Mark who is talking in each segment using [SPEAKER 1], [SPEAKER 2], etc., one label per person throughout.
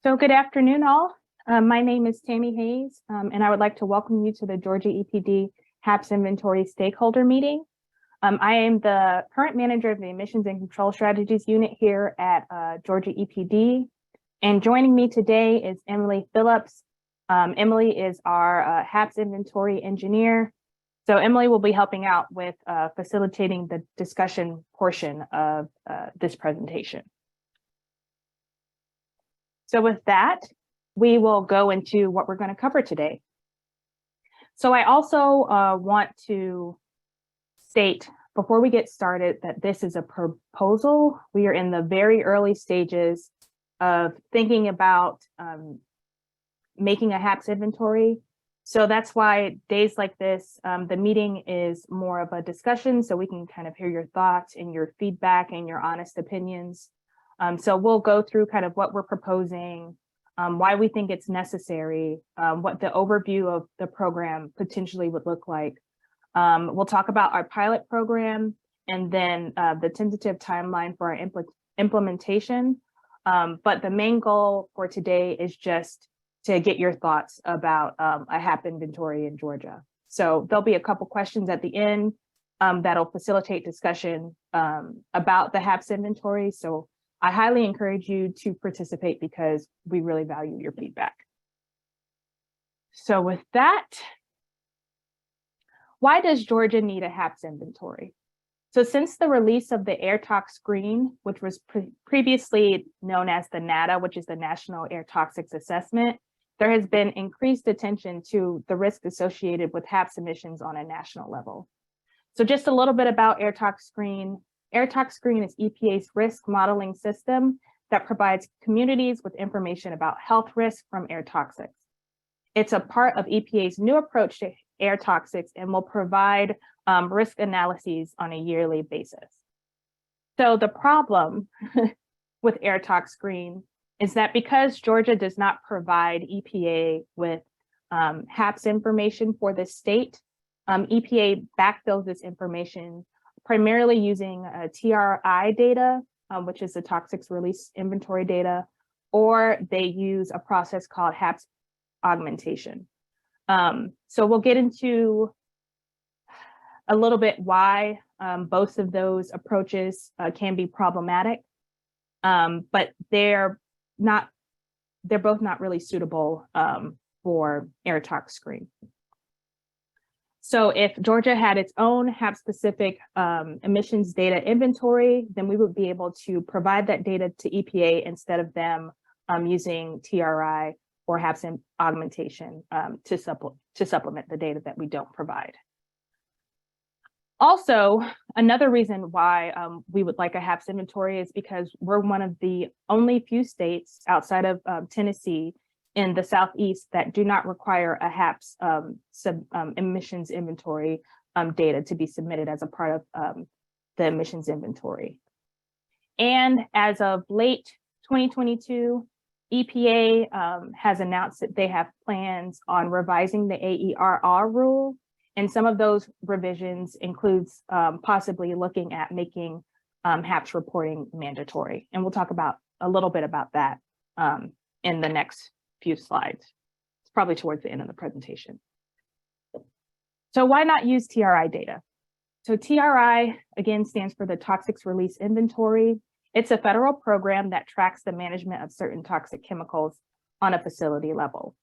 [SPEAKER 1] So good afternoon, all. My name is Tammy Hayes, and I would like to welcome you to the Georgia EPD HAPs Inventory Stakeholder Meeting. I am the current manager of the Emissions and Control Strategies Unit here at Georgia EPD. And joining me today is Emily Phillips. Emily is our HAPs Inventory Engineer. So Emily will be helping out with facilitating the discussion portion of this presentation. So with that, we will go into what we're going to cover today. So I also want to state before we get started that this is a proposal. We are in the very early stages of thinking about making a HAPs inventory. So that's why days like this, the meeting is more of a discussion so we can kind of hear your thoughts and your feedback and your honest opinions. So we'll go through kind of what we're proposing, why we think it's necessary, what the overview of the program potentially would look like. We'll talk about our pilot program and then the tentative timeline for our implementation. But the main goal for today is just to get your thoughts about a HAP inventory in Georgia. So there'll be a couple questions at the end that'll facilitate discussion about the HAPs inventory. So I highly encourage you to participate because we really value your feedback. So with that, why does Georgia need a HAPs inventory? So since the release of the air tox screen, which was previously known as the NATA, which is the National Air Toxics Assessment, there has been increased attention to the risk associated with HAPs emissions on a national level. So just a little bit about air tox screen. Air tox screen is EPA's risk modeling system that provides communities with information about health risk from air toxics. It's a part of EPA's new approach to air toxics and will provide risk analyses on a yearly basis. So the problem with air tox screen is that because Georgia does not provide EPA with HAPs information for the state, EPA backfills this information primarily using TRI data, which is the toxics release inventory data, or they use a process called HAPs augmentation. So we'll get into a little bit why both of those approaches can be problematic, but they're both not really suitable for air tox screen. So if Georgia had its own HAP-specific emissions data inventory, then we would be able to provide that data to EPA instead of them using TRI or HAPs augmentation to supplement the data that we don't provide. Also, another reason why we would like a HAPs inventory is because we're one of the only few states outside of Tennessee in the Southeast that do not require a HAPs emissions inventory data to be submitted as a part of the emissions inventory. And as of late 2022, EPA has announced that they have plans on revising the AERR rule. And some of those revisions includes possibly looking at making HAPs reporting mandatory. And we'll talk about a little bit about that in the next few slides. It's probably towards the end of the presentation. So why not use TRI data? So TRI, again, stands for the Toxics Release Inventory. It's a federal program that tracks the management of certain toxic chemicals on a facility level.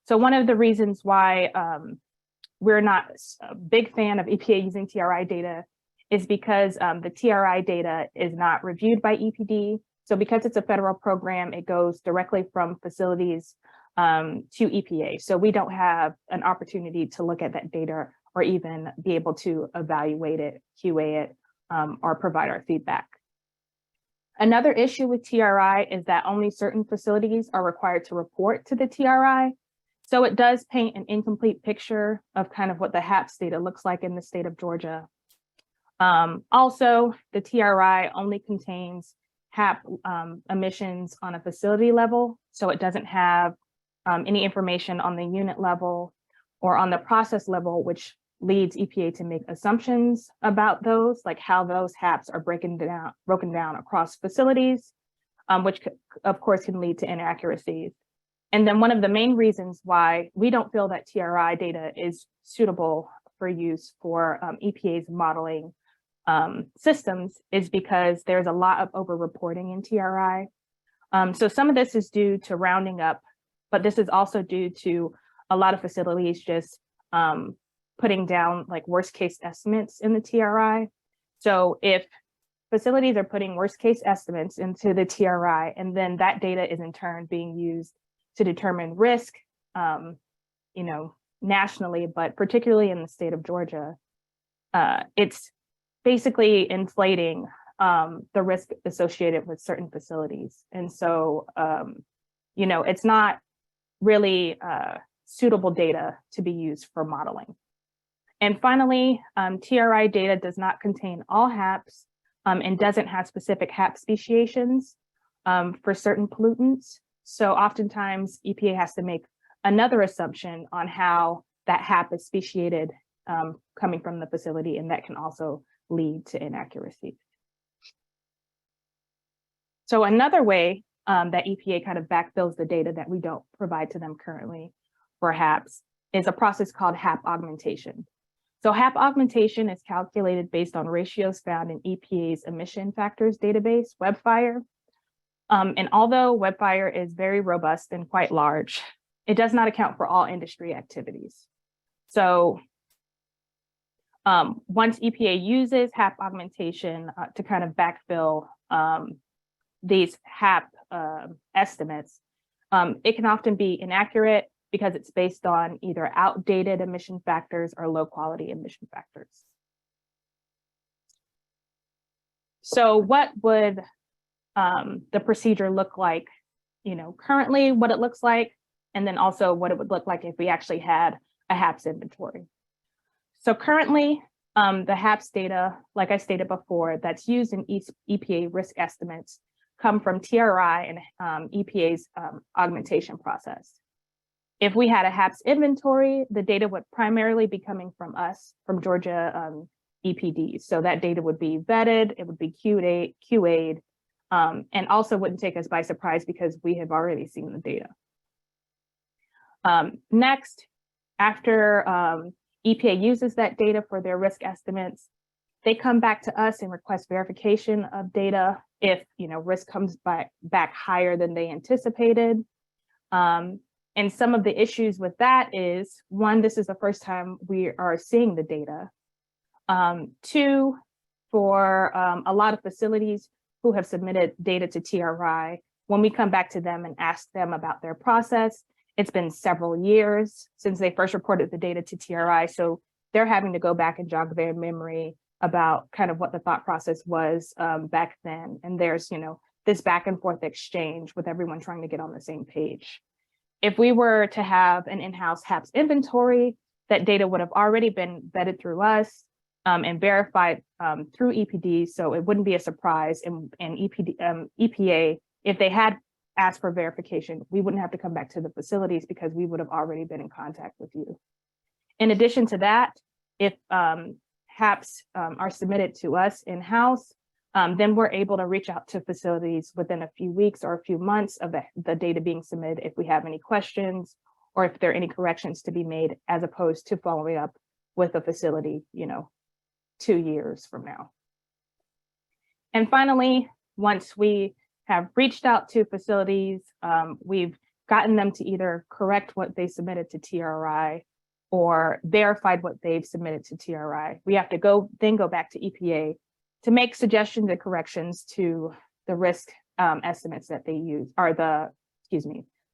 [SPEAKER 1] So one of the reasons why we're not a big fan of EPA using TRI data is because the TRI data is not reviewed by EPD. So because it's a federal program, it goes directly from facilities to EPA. So we don't have an opportunity to look at that data or even be able to evaluate it, QA it, or provide our feedback. Another issue with TRI is that only certain facilities are required to report to the TRI. So it does paint an incomplete picture of kind of what the HAPs data looks like in the state of Georgia. Also, the TRI only contains HAP emissions on a facility level. So it doesn't have any information on the unit level or on the process level, which leads EPA to make assumptions about those, like how those HAPs are broken down across facilities. which of course can lead to inaccuracies. And then one of the main reasons why we don't feel that TRI data is suitable for use for EPA's modeling systems is because there's a lot of over-reporting in TRI. So some of this is due to rounding up, but this is also due to a lot of facilities just putting down like worst case estimates in the TRI. So if facilities are putting worst case estimates into the TRI, and then that data is in turn being used to determine risk, nationally, but particularly in the state of Georgia, it's basically inflating the risk associated with certain facilities. And so, it's not really suitable data to be used for modeling. And finally, TRI data does not contain all HAPs and doesn't have specific HAP speciations for certain pollutants. So oftentimes EPA has to make another assumption on how that HAP is speciated coming from the facility, and that can also lead to inaccuracies. So another way that EPA kind of backfills the data that we don't provide to them currently for HAPs is a process called HAP augmentation. So HAP augmentation is calculated based on ratios found in EPA's emission factors database, WebFire. And although WebFire is very robust and quite large, it does not account for all industry activities. So once EPA uses HAP augmentation to kind of backfill these HAP estimates, it can often be inaccurate because it's based on either outdated emission factors or low quality emission factors. So what would the procedure look like, currently what it looks like, and then also what it would look like if we actually had a HAPs inventory. So currently, the HAPs data, like I stated before, that's used in EPA risk estimates come from TRI and EPA's augmentation process. If we had a HAPs inventory, the data would primarily be coming from us, from Georgia EPDs. So that data would be vetted, it would be QA'd, and also wouldn't take us by surprise because we have already seen the data. Next, after EPA uses that data for their risk estimates, they come back to us and request verification of data if risk comes back higher than they anticipated. And some of the issues with that is, one, this is the first time we are seeing the data. Two, for a lot of facilities who have submitted data to TRI, when we come back to them and ask them about their process, it's been several years since they first reported the data to TRI. So they're having to go back and jog their memory about kind of what the thought process was back then. And there's, this back and forth exchange with everyone trying to get on the same page. If we were to have an in-house HAPs inventory, that data would have already been vetted through us and verified through EPD, so it wouldn't be a surprise. And EPA, if they had asked for verification, we wouldn't have to come back to the facilities because we would have already been in contact with you. In addition to that, if HAPs are submitted to us in-house, then we're able to reach out to facilities within a few weeks or a few months of the data being submitted if we have any questions or if there are any corrections to be made, as opposed to following up with a facility, 2 years from now. And finally, once we have reached out to facilities, we've gotten them to either correct what they submitted to TRI or verified what they've submitted to TRI. We have to go back to EPA to make suggestions and corrections to the risk estimates that they use, or the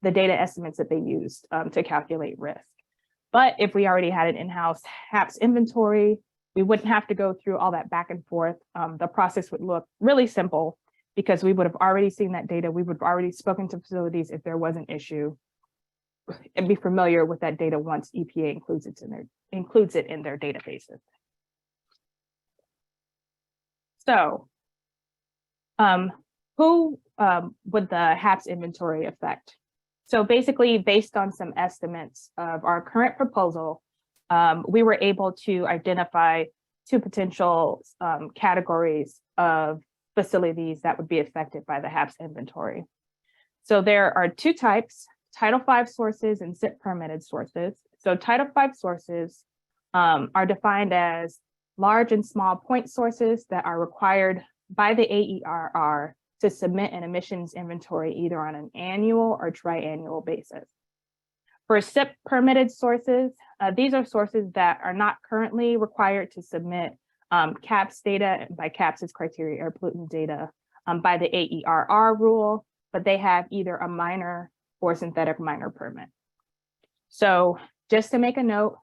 [SPEAKER 1] data estimates that they used to calculate risk. But if we already had an in-house HAPs inventory, we wouldn't have to go through all that back and forth. The process would look really simple because we would have already seen that data. We would have already spoken to facilities if there was an issue and be familiar with that data once EPA includes it in their databases. So who would the HAPs inventory affect? So basically, based on some estimates of our current proposal, we were able to identify two potential categories of facilities that would be affected by the HAPs inventory. So there are two types, Title V sources and SIP permitted sources. So Title V sources are defined as large and small point sources that are required by the AERR to submit an emissions inventory either on an annual or triannual basis. For SIP permitted sources, these are sources that are not currently required to submit CAPS data. By CAPS is criteria air pollutant data by the AERR rule, but they have either a minor or synthetic minor permit. So just to make a note,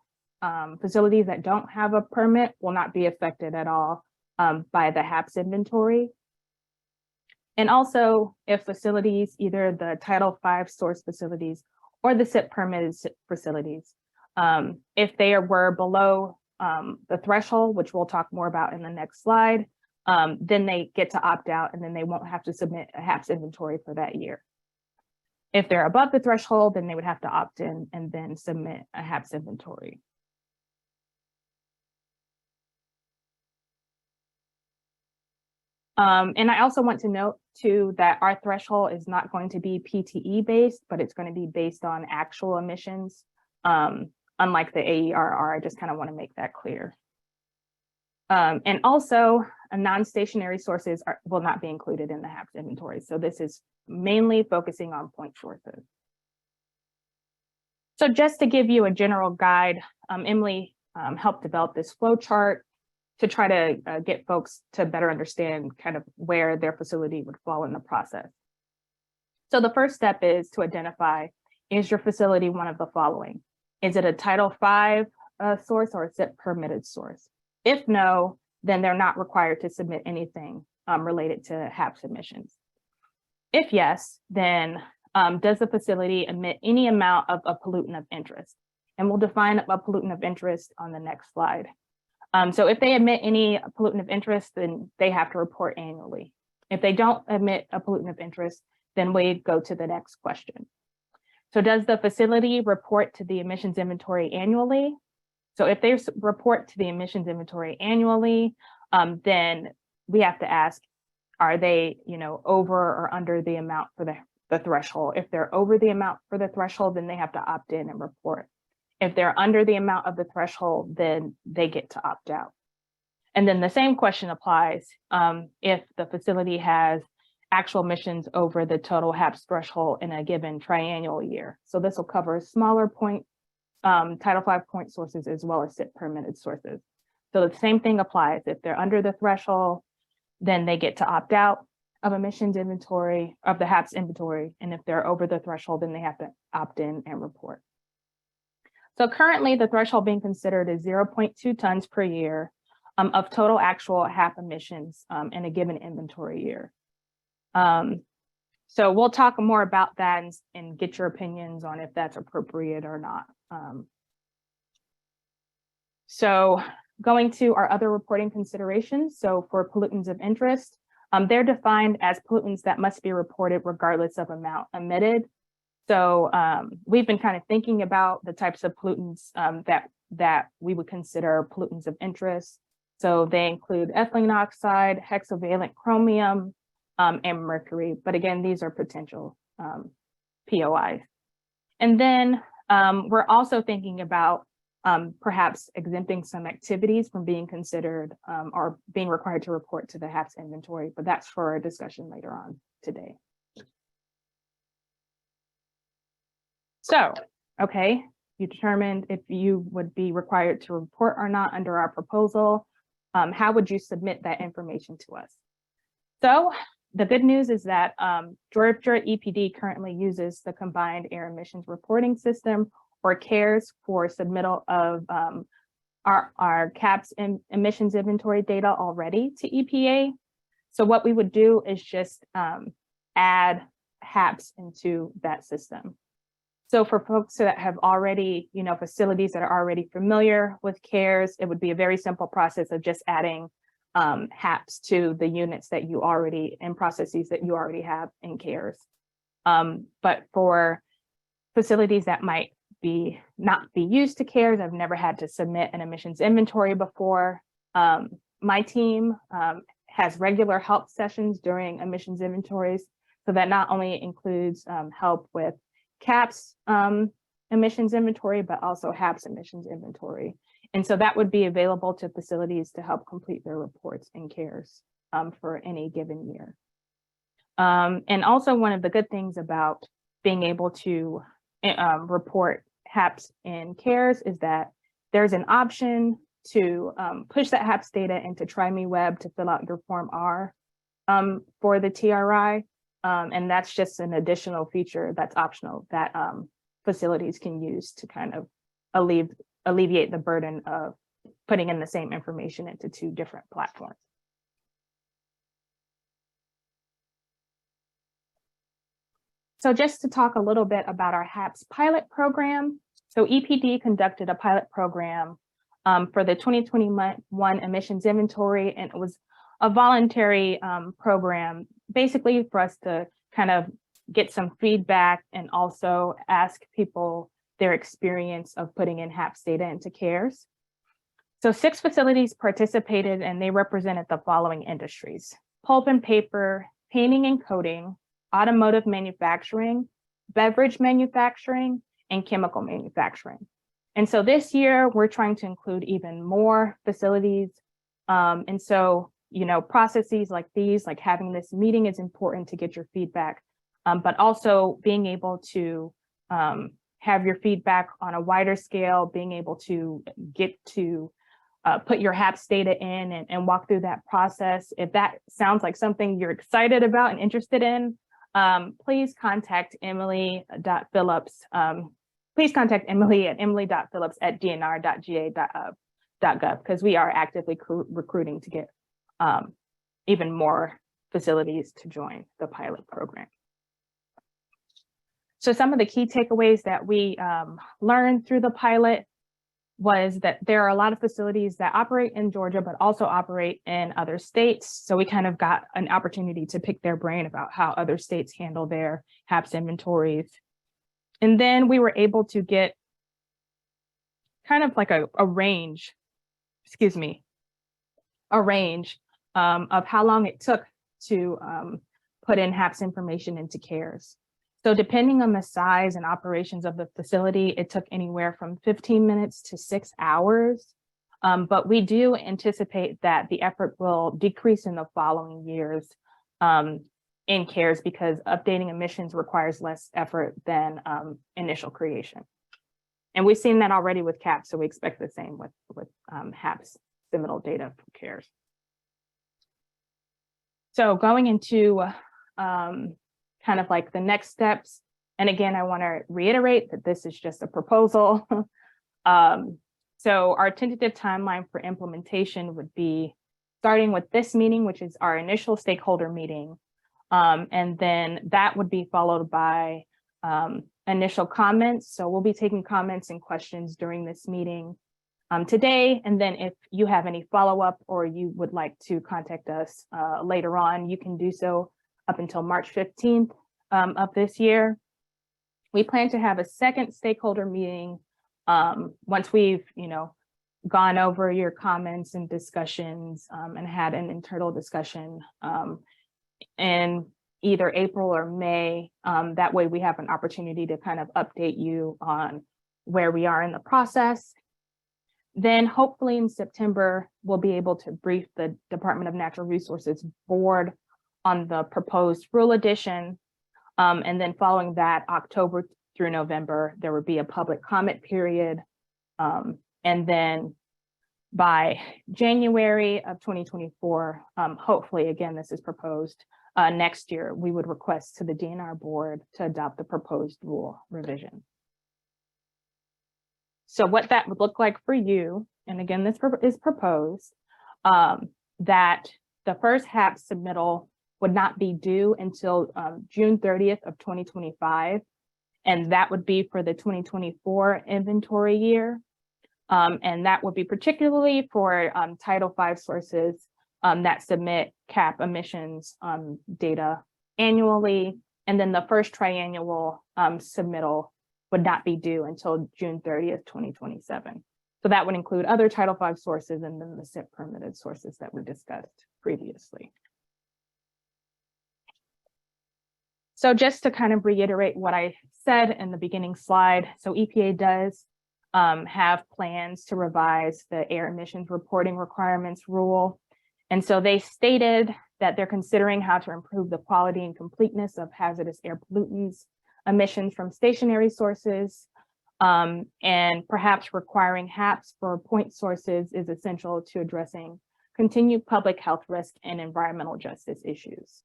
[SPEAKER 1] facilities that don't have a permit will not be affected at all by the HAPs inventory. And also, if facilities, either the Title V source facilities or the SIP permitted facilities, if they were below the threshold, which we'll talk more about in the next slide, then they get to opt out and then they won't have to submit a HAPs inventory for that year. If they're above the threshold, then they would have to opt in and then submit a HAPs inventory. And I also want to note too that our threshold is not going to be PTE based, but it's going to be based on actual emissions. Unlike the AERR, I just kind of want to make that clear. And also, non-stationary sources will not be included in the HAPs inventory. So this is mainly focusing on point sources. So just to give you a general guide, Emily helped develop this flow chart to try to get folks to better understand kind of where their facility would fall in the process. So the first step is to identify, is your facility one of the following? Is it a Title V source or a SIP permitted source? If no, then they're not required to submit anything related to HAPs emissions. If yes, then does the facility emit any amount of a pollutant of interest? And we'll define a pollutant of interest on the next slide. So if they emit any pollutant of interest, then they have to report annually. If they don't emit a pollutant of interest, then we go to the next question. So does the facility report to the emissions inventory annually? So if they report to the emissions inventory annually, then we have to ask, are they, over or under the amount for the threshold? If they're over the amount for the threshold, then they have to opt in and report. If they're under the amount of the threshold, then they get to opt out. And then the same question applies if the facility has actual emissions over the total HAPs threshold in a given triennial year. So this will cover smaller point Title V point sources as well as SIP permitted sources. So the same thing applies. If they're under the threshold, then they get to opt out of emissions inventory, of the HAPs inventory. And if they're over the threshold, then they have to opt in and report. So currently the threshold being considered is 0.2 tons per year of total actual HAP emissions in a given inventory year. So we'll talk more about that and get your opinions on if that's appropriate or not. So going to our other reporting considerations. So for pollutants of interest, they're defined as pollutants that must be reported regardless of amount emitted. So we've been kind of thinking about the types of pollutants that we would consider pollutants of interest. So they include ethylene oxide, hexavalent chromium, and mercury. But again, these are potential POIs. And then we're also thinking about perhaps exempting some activities from being considered or being required to report to the HAPs inventory, but that's for a discussion later on today. So, okay, you determined if you would be required to report or not under our proposal. How would you submit that information to us? So the good news is that Georgia EPD currently uses the Combined Air Emissions Reporting System, or CARES, for submittal of our CAPS emissions inventory data already to EPA. So what we would do is just add HAPs into that system. So for folks that have already, facilities that are already familiar with CARES, it would be a very simple process of just adding HAPs to the units that you already, and processes that you already have in CARES. But for facilities that might not be used to CARES, I've never had to submit an emissions inventory before, my team has regular help sessions during emissions inventories. So that not only includes help with CAPs emissions inventory, but also HAPs emissions inventory. And so that would be available to facilities to help complete their reports and CARES for any given year. And also one of the good things about being able to report HAPs and CARES is that there's an option to push that HAPs data into TryMeWeb to fill out your Form R for the TRI. And that's just an additional feature that's optional that facilities can use to kind of alleviate the burden of putting in the same information into two different platforms. So just to talk a little bit about our HAPs pilot program. So EPD conducted a pilot program for the 2021 emissions inventory, and it was a voluntary program, basically for us to kind of get some feedback and also ask people their experience of putting in HAPs data into CARES. So 6 facilities participated, and they represented the following industries: pulp and paper, painting and coating, automotive manufacturing, beverage manufacturing, and chemical manufacturing. And so this year, we're trying to include even more facilities. And so, you know, processes like these, like having this meeting, is important to get your feedback, but also being able to have your feedback on a wider scale, being able to get to put your HAPs data in and walk through that process. If that sounds like something you're excited about and interested in, please contact Emily.Phillips. Please contact Emily at emily.phillips@dnr.ga.gov, because we are actively recruiting to get even more facilities to join the pilot program. So some of the key takeaways that we learned through the pilot was that there are a lot of facilities that operate in Georgia, but also operate in other states. So we kind of got an opportunity to pick their brain about how other states handle their HAPs inventories. And then we were able to get kind of like a range of how long it took to put in HAPs information into CARES. So depending on the size and operations of the facility, it took anywhere from 15 minutes to 6 hours. But we do anticipate that the effort will decrease in the following years in CARES, because updating emissions requires less effort than initial creation. And we've seen that already with CAPs, so we expect the same with HAPs seminal data from CARES. So going into kind of like the next steps. And again, I want to reiterate that this is just a proposal. So our tentative timeline for implementation would be starting with this meeting, which is our initial stakeholder meeting. And then that would be followed by initial comments. So we'll be taking comments and questions during this meeting today. And then if you have any follow-up or you would like to contact us later on, you can do so up until March 15th of this year. We plan to have a second stakeholder meeting once we've, gone over your comments and discussions and had an internal discussion in either April or May. That way we have an opportunity to kind of update you on where we are in the process. Then hopefully in September, we'll be able to brief the Department of Natural Resources Board on the proposed rule addition. And then following that, October through November, there would be a public comment period. And then by January of 2024, hopefully, again, this is proposed next year, we would request to the DNR board to adopt the proposed rule revision. So what that would look like for you, and again, this is proposed, that the first HAPs submittal would not be due until June 30th of 2025. And that would be for the 2024 inventory year. And that would be particularly for Title V sources that submit CAP emissions data annually. And then the first triannual submittal would not be due until June 30th, 2027. So that would include other Title V sources and then the SIP permitted sources that we discussed previously. So just to kind of reiterate what I said in the beginning slide, so EPA does have plans to revise the air emissions reporting requirements rule. And so they stated that they're considering how to improve the quality and completeness of hazardous air pollutants, emissions from stationary sources, and perhaps requiring HAPs for point sources is essential to addressing continued public health risk and environmental justice issues.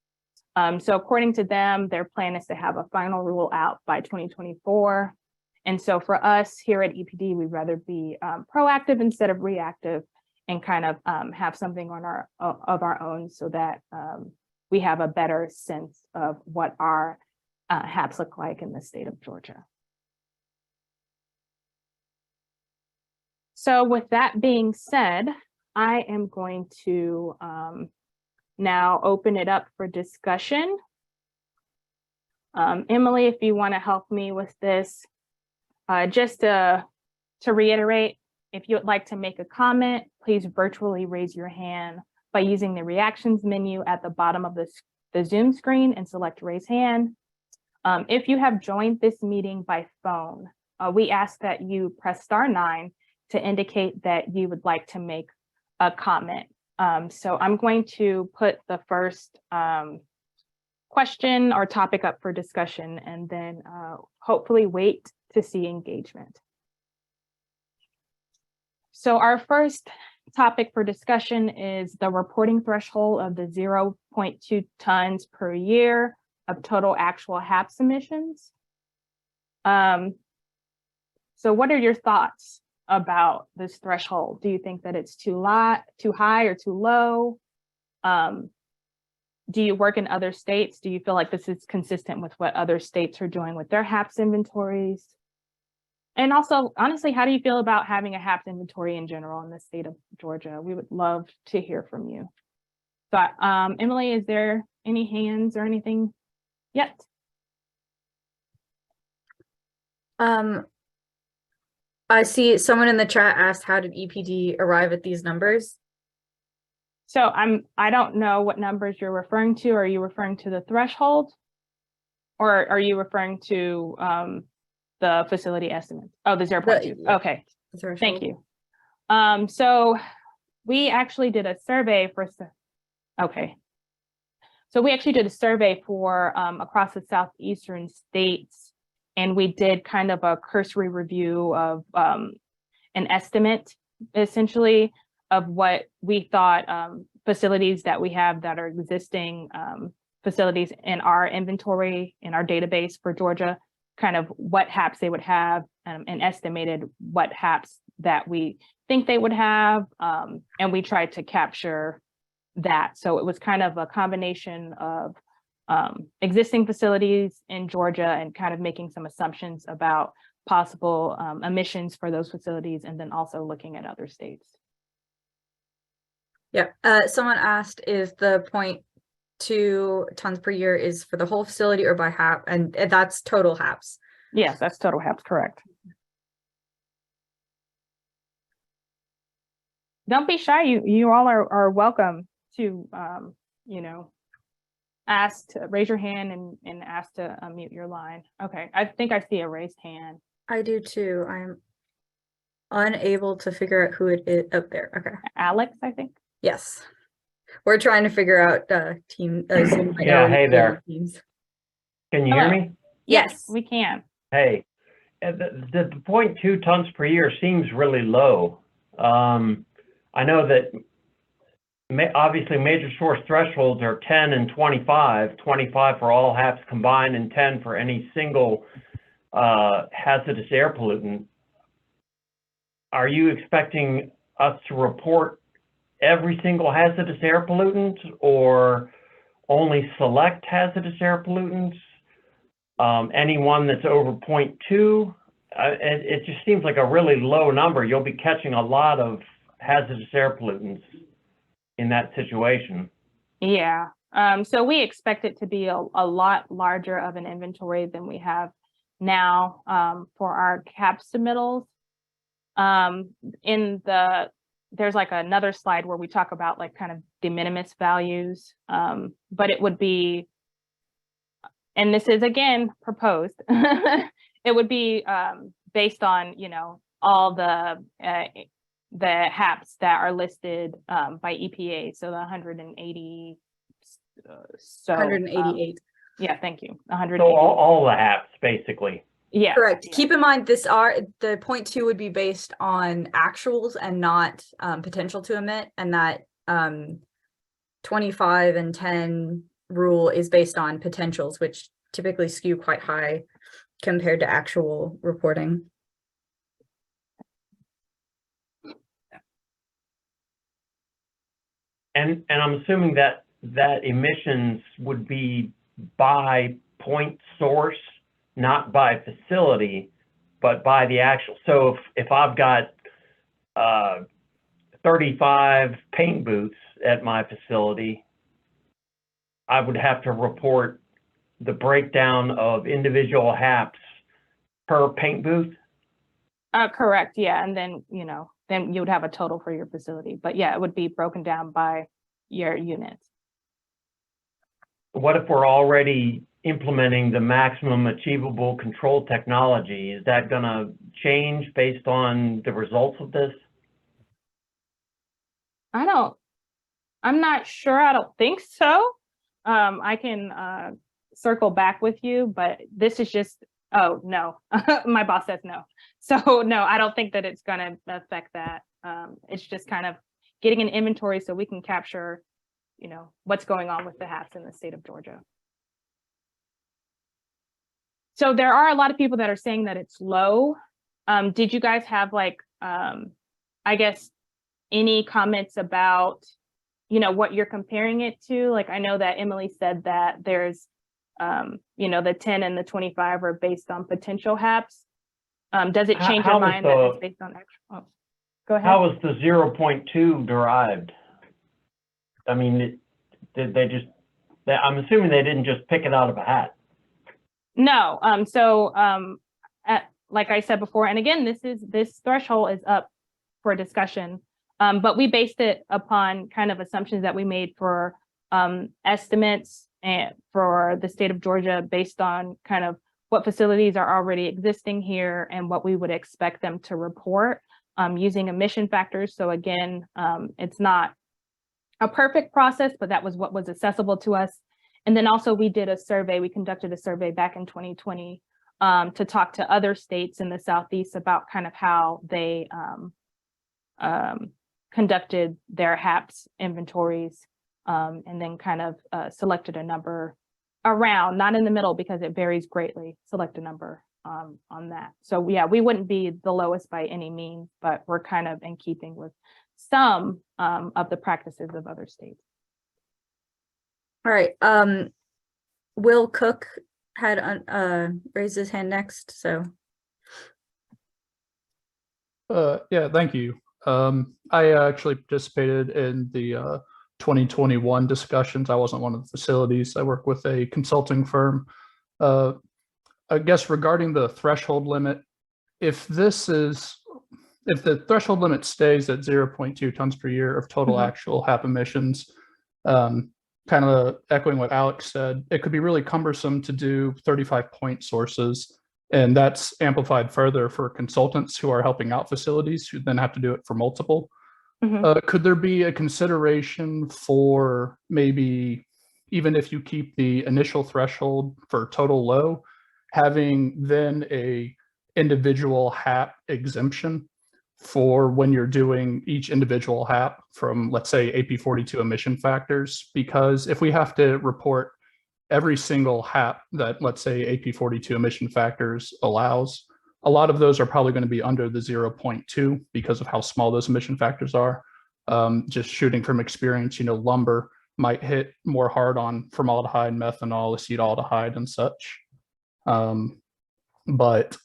[SPEAKER 1] So according to them, their plan is to have a final rule out by 2024. And so for us here at EPD, we'd rather be proactive instead of reactive and kind of have something on our own so that we have a better sense of what our HAPs look like in the state of Georgia. So with that being said, I am going to now open it up for discussion. Emily, if you want to help me with this, just to reiterate, if you would like to make a comment, please virtually raise your hand by using the reactions menu at the bottom of the Zoom screen and select raise hand. If you have joined this meeting by phone, we ask that you press *9 to indicate that you would like to make a comment. So I'm going to put the first question or topic up for discussion and then hopefully wait to see engagement. So our first topic for discussion is the reporting threshold of the 0.2 tons per year of total actual HAPs emissions. So what are your thoughts about this threshold? Do you think that it's too high or too low? Do you work in other states? Do you feel like this is consistent with what other states are doing with their HAPs inventories? And also, honestly, how do you feel about having a HAPs inventory in general in the state of Georgia? We would love to hear from you. So, Emily, is there any hands or anything yet?
[SPEAKER 2] I see someone in the chat asked, how did EPD arrive at these numbers?
[SPEAKER 1] So I don't know what numbers you're referring to. Are you referring to the threshold? Or are you referring to the facility estimate? Oh, the 0.2.
[SPEAKER 2] Yeah,
[SPEAKER 1] okay, thank you.
[SPEAKER 2] you.
[SPEAKER 1] So we actually did a survey for, okay. So we actually did a survey for across the southeastern states, and we did kind of a cursory review of an estimate, essentially, of what we thought facilities that we have that are existing facilities in our inventory, in our database for Georgia, kind of what HAPs they would have, and estimated what HAPs that we think they would have, and we tried to capture that. So it was kind of a combination of existing facilities in Georgia and kind of making some assumptions about possible emissions for those facilities, and then also looking at other states.
[SPEAKER 2] Yeah, someone asked if the 0.2 tons per year is for the whole facility or by HAP, and that's total HAPs.
[SPEAKER 1] Yes, that's total HAPs, correct. Don't be shy. You all are welcome to you know, raise your hand and ask to unmute your line. Okay, I think I see a raised hand.
[SPEAKER 2] I do too. I'm unable to figure out who it is up there. Okay,
[SPEAKER 1] Alex, I think.
[SPEAKER 2] Yes, we're trying to figure out team. Zoom.
[SPEAKER 3] Yeah, hey there.
[SPEAKER 2] Teams.
[SPEAKER 3] Can you hear me?
[SPEAKER 1] Yes, we can.
[SPEAKER 3] Hey, the 0.2 tons per year seems really low. I know that obviously major source thresholds are 10 and 25, 25 for all HAPs combined and 10 for any single hazardous air pollutant. Are you expecting us to report every single hazardous air pollutant or only select hazardous air pollutants? Anyone that's over 0.2? It just seems like a really low number. You'll be catching a lot of hazardous air pollutants in that situation.
[SPEAKER 1] Yeah, so we expect it to be a lot larger of an inventory than we have now for our HAP submittals. In the there's like another slide where we talk about like kind of de minimis values, but it would be, and this is again proposed, it would be based on, you know, all the HAPs that are listed by EPA, so the 180, so
[SPEAKER 2] 188.
[SPEAKER 1] yeah, thank you.
[SPEAKER 3] So
[SPEAKER 1] 180.
[SPEAKER 3] all the HAPs, basically.
[SPEAKER 1] Yeah.
[SPEAKER 2] Correct.
[SPEAKER 1] Yeah.
[SPEAKER 2] Keep in mind, the 0.2 would be based on actuals and not potential to emit, and that 25 and 10 rule is based on potentials, which typically skew quite high compared to actual reporting.
[SPEAKER 3] And I'm assuming that emissions would be by point source, not by facility, but by the actual. So if I've got 35 paint booths at my facility, I would have to report the breakdown of individual HAPs per paint booth.
[SPEAKER 1] Correct. Yeah. And then, you know, then you would have a total for your facility, but yeah, it would be broken down by your units.
[SPEAKER 3] What if we're already implementing the maximum achievable control technology? Is that going to change based on the results of this?
[SPEAKER 1] I'm not sure. I don't think so. I can circle back with you, but this is just, oh no, my boss says no. So no, I don't think that it's going to affect that. It's just kind of getting an inventory so we can capture, you know, what's going on with the HAPs in the state of Georgia. So there are a lot of people that are saying that it's low. Did you guys have like, I guess, any comments about, you know, what you're comparing it to? Like, I know that Emily said that there's, you know, the 10 and the 25 are based on potential HAPs. Does it change your mind that it's based on actual? Oh, go ahead.
[SPEAKER 3] How was the 0.2 derived? I mean, did they just, I'm assuming they didn't just pick it out of a hat.
[SPEAKER 1] No. Like I said before, and again, this threshold is up for discussion, but we based it upon kind of assumptions that we made for estimates and for the state of Georgia based on kind of what facilities are already existing here and what we would expect them to report using emission factors. So again, it's not a perfect process, but that was what was accessible to us. And then also we did a survey, we conducted a survey back in 2020 to talk to other states in the Southeast about kind of how they conducted their HAPs inventories, and then kind of selected a number around, not in the middle because it varies greatly, select a number on that. So yeah, we wouldn't be the lowest by any means, but we're kind of in keeping with some of the practices of other states.
[SPEAKER 2] All right. Will Cook had raised his hand next, so.
[SPEAKER 4] Yeah, thank you. I actually participated in the 2021 discussions. I wasn't one of the facilities. I work with a consulting firm. I guess regarding the threshold limit, if the threshold limit stays at 0.2 tons per year of total actual HAP emissions, kind of echoing what Alex said, it could be really cumbersome to do 35 point sources. And that's amplified further for consultants who are helping out facilities who then have to do it for multiple. Could there be a consideration for maybe, even if you keep the initial threshold for total low, having then a individual HAP exemption for when you're doing each individual HAP from, let's say, AP42 emission factors? Because if we have to report every single HAP that, let's say, AP42 emission factors allows, a lot of those are probably going to be under the 0.2 because of how small those emission factors are. Just shooting from experience, you know, lumber might hit more hard on formaldehyde, methanol, acetaldehyde, and such. But,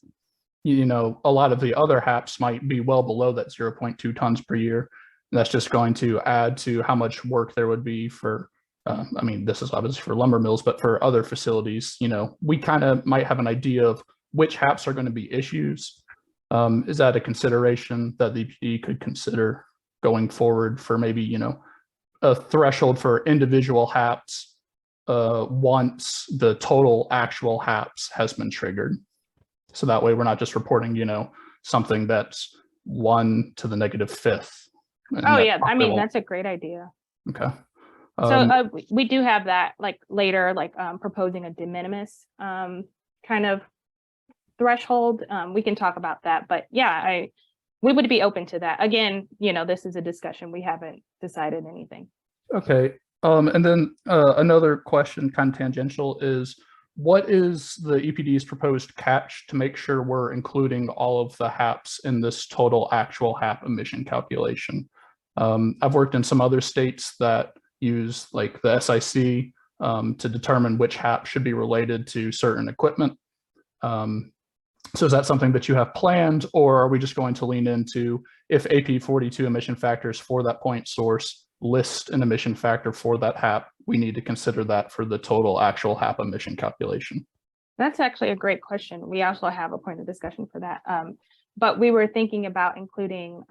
[SPEAKER 4] you know, a lot of the other HAPs might be well below that 0.2 tons per year. And that's just going to add to how much work there would be for, I mean, this is obviously for lumber mills, but for other facilities, you know, we kind of might have an idea of which HAPs are going to be issues. Is that a consideration that the EPD could consider going forward for maybe, you know, a threshold for individual HAPs once the total actual HAPs has been triggered. So that way we're not just reporting, you know, something that's 1 to the -5th.
[SPEAKER 1] Oh yeah, I mean, that's a great idea.
[SPEAKER 4] Okay.
[SPEAKER 1] So we do have that like later, like proposing a de minimis kind of threshold. We can talk about that, but yeah, we would be open to that. Again, you know, this is a discussion. We haven't decided anything.
[SPEAKER 4] Okay. And then another question, kind of tangential, is what is the EPD's proposed catch to make sure we're including all of the HAPs in this total actual HAP emission calculation? I've worked in some other states that use like the SIC to determine which HAP should be related to certain equipment. So is that something that you have planned, or are we just going to lean into if AP42 emission factors for that point source list an emission factor for that HAP, we need to consider that for the total actual HAP emission calculation?
[SPEAKER 1] That's actually a great question. We also have a point of discussion for that. But we were thinking about including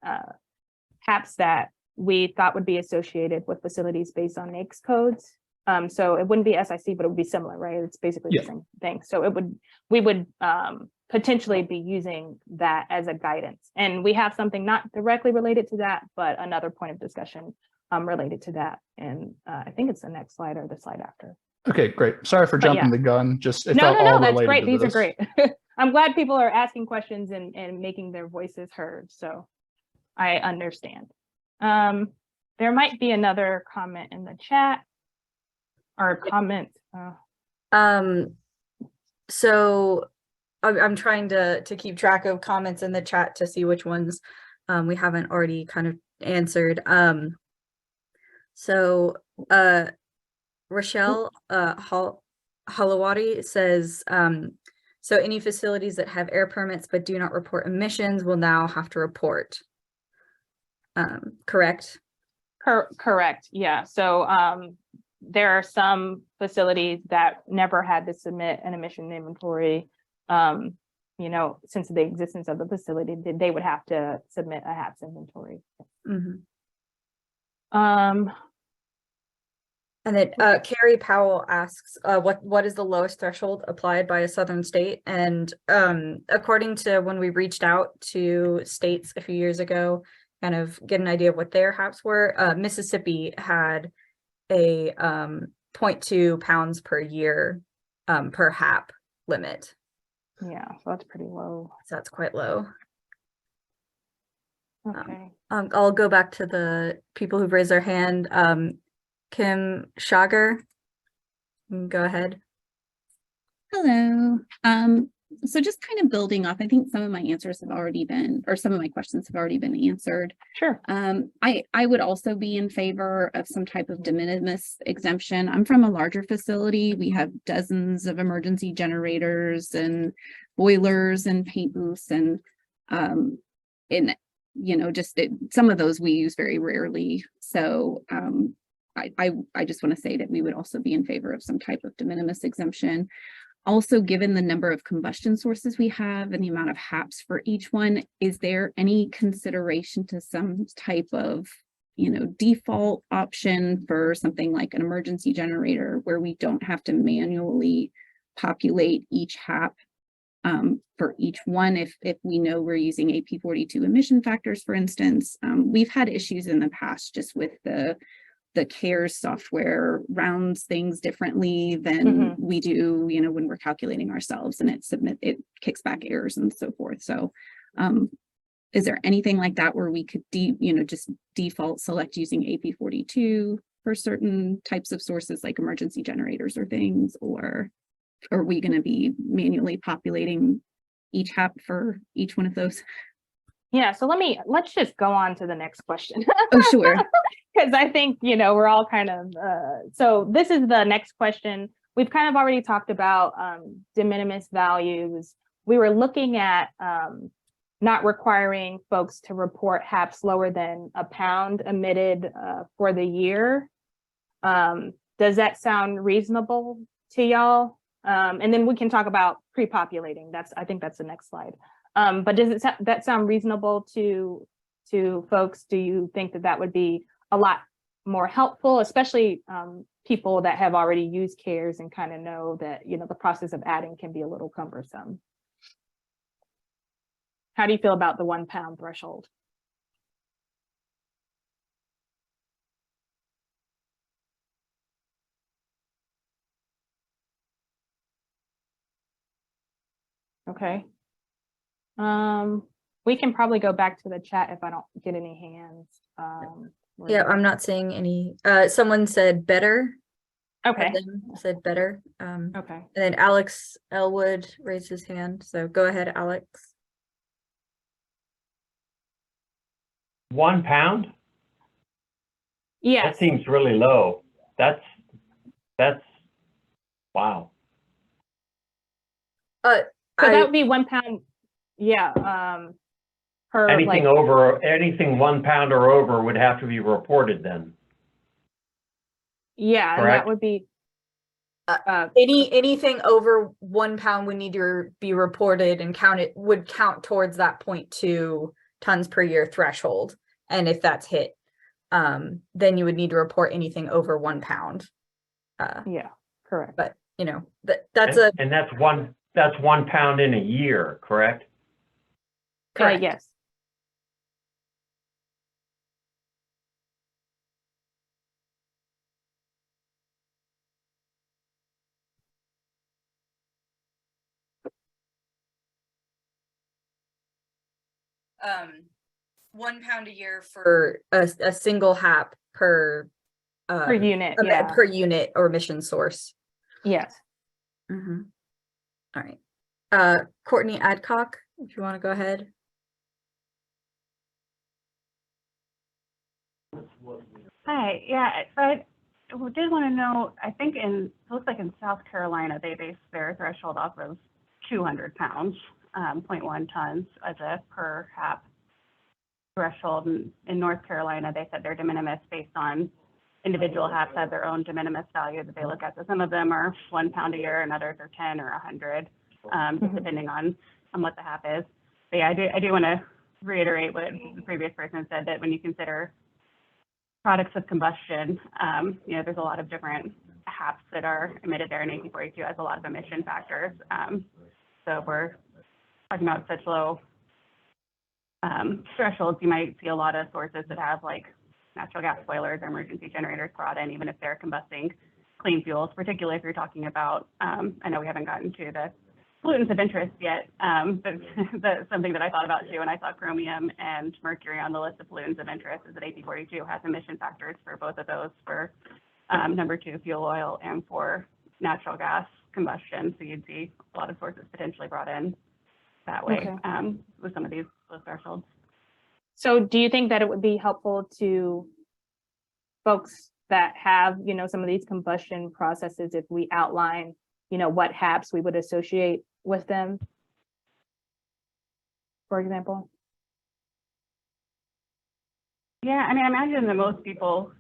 [SPEAKER 1] HAPs that we thought would be associated with facilities based on NAICS codes. So it wouldn't be SIC, but it would be similar, right? It's basically the same thing. So we would potentially be using that as a guidance. And we have something not directly related to that, but another point of discussion related to that. And I think it's the next slide or the slide after.
[SPEAKER 4] Okay, great. Sorry for jumping the gun. Just it felt all
[SPEAKER 1] no, that's
[SPEAKER 4] related
[SPEAKER 1] great.
[SPEAKER 4] to
[SPEAKER 1] These
[SPEAKER 4] this.
[SPEAKER 1] are great. I'm glad people are asking questions and making their voices heard. So I understand. There might be another comment in the chat or comment.
[SPEAKER 2] So I'm trying to keep track of comments in the chat to see which ones we haven't already kind of answered. So Rochelle Halawati says, so any facilities that have air permits but do not report emissions will now have to report. Correct?
[SPEAKER 1] Correct. Yeah. So there are some facilities that never had to submit an emission inventory. You know, since the existence of the facility, they would have to submit a HAPs inventory.
[SPEAKER 2] And then Carrie Powell asks, what is the lowest threshold applied by a southern state? And according to when we reached out to states a few years ago, kind of get an idea of what their HAPs were, Mississippi had a 0.2 pounds per year per HAP limit.
[SPEAKER 1] Yeah, so that's pretty low.
[SPEAKER 2] So that's quite low.
[SPEAKER 1] Okay.
[SPEAKER 2] I'll go back to the people who've raised their hand. Kim Shager, go ahead.
[SPEAKER 5] Hello. So just kind of building off, I think some of my answers have already been, or some of my questions have already been answered.
[SPEAKER 1] Sure.
[SPEAKER 5] I would also be in favor of some type of de minimis exemption. I'm from a larger facility. We have dozens of emergency generators and boilers and paint booths, and you know, some of those we use very rarely. So I just want to say that we would also be in favor of some type of de minimis exemption. Also, given the number of combustion sources we have and the amount of HAPs for each one, is there any consideration to some type of, you know, default option for something like an emergency generator where we don't have to manually populate each HAP for each one if we know we're using AP42 emission factors, for instance? We've had issues in the past just with the CARES software rounds things differently than we do, you know, when we're calculating ourselves, and it kicks back errors and so forth. So is there anything like that where we could just default select using AP42 for certain types of sources like emergency generators or things, or are we going to be manually populating each HAP for each one of those?
[SPEAKER 1] Yeah, so let's just go on to the next question.
[SPEAKER 5] Oh, sure.
[SPEAKER 1] Because I think, you know, we're all kind of, so this is the next question. We've kind of already talked about de minimis values. We were looking at not requiring folks to report HAPs lower than a pound emitted for the year. Does that sound reasonable to y'all? And then we can talk about pre-populating. I think that's the next slide. But does that sound reasonable to to folks, do you think that that would be a lot more helpful, especially people that have already used CARES and kind of know that, you know, the process of adding can be a little cumbersome? How do you feel about the 1 pound threshold? Okay. We can probably go back to the chat if I don't get any hands.
[SPEAKER 2] Yeah, I'm not seeing any. Someone said better.
[SPEAKER 1] Okay.
[SPEAKER 2] Said better.
[SPEAKER 1] Okay.
[SPEAKER 2] And then Alex Elwood raised his hand. So go ahead, Alex.
[SPEAKER 3] 1 pound? That
[SPEAKER 1] Yes.
[SPEAKER 3] seems really low. That's wow.
[SPEAKER 1] So that would be 1 pound. Yeah. Per
[SPEAKER 3] Anything
[SPEAKER 1] like,
[SPEAKER 3] over, anything 1 pound or over would have to be reported then.
[SPEAKER 1] yeah, and
[SPEAKER 3] Correct.
[SPEAKER 1] that would be
[SPEAKER 2] Anything over 1 pound would need to be reported and would count towards that 0.2 tons per year threshold. And if that's hit, then you would need to report anything over 1 pound.
[SPEAKER 1] yeah, correct.
[SPEAKER 2] But you know, that's a
[SPEAKER 3] And that's 1 pound in a year, correct?
[SPEAKER 2] correct.
[SPEAKER 1] Yes.
[SPEAKER 2] um 1 pound a year for a single HAP per
[SPEAKER 1] Per unit.
[SPEAKER 2] per
[SPEAKER 1] Yeah.
[SPEAKER 2] unit or emission source.
[SPEAKER 1] Yes.
[SPEAKER 2] All right. Courtney Adcock, if you want to go ahead.
[SPEAKER 6] Hi, yeah, so I did want to know, I think it looks like in South Carolina, they base their threshold off of 200 pounds, 0.1 tons as a per HAP threshold. And in North Carolina, they said they're de minimis based on individual HAPs have their own de minimis value that they look at. So some of them are 1 pound a year and others are 10 or 100, just depending on what the HAP is. But yeah, I do want to reiterate what the previous person said, that when you consider products of combustion, you know, there's a lot of different HAPs that are emitted there, and AP 42 has a lot of emission factors. So if we're talking about such low thresholds, you might see a lot of sources that have like natural gas boilers or emergency generators brought in, even if they're combusting clean fuels, particularly if you're talking about, I know we haven't gotten to the pollutants of interest yet, but that's something that I thought about too when I saw chromium and mercury on the list of pollutants of interest, is that AP 42 has emission factors for both of those, for number 2 fuel oil and for natural gas combustion. So you'd see a lot of sources potentially brought in that way.
[SPEAKER 1] Okay.
[SPEAKER 6] With some of those thresholds.
[SPEAKER 1] So do you think that it would be helpful to folks that have, you know, some of these combustion processes if we outline, you know, what HAPs we would associate with them, for example?
[SPEAKER 6] Yeah, I mean, I imagine that most people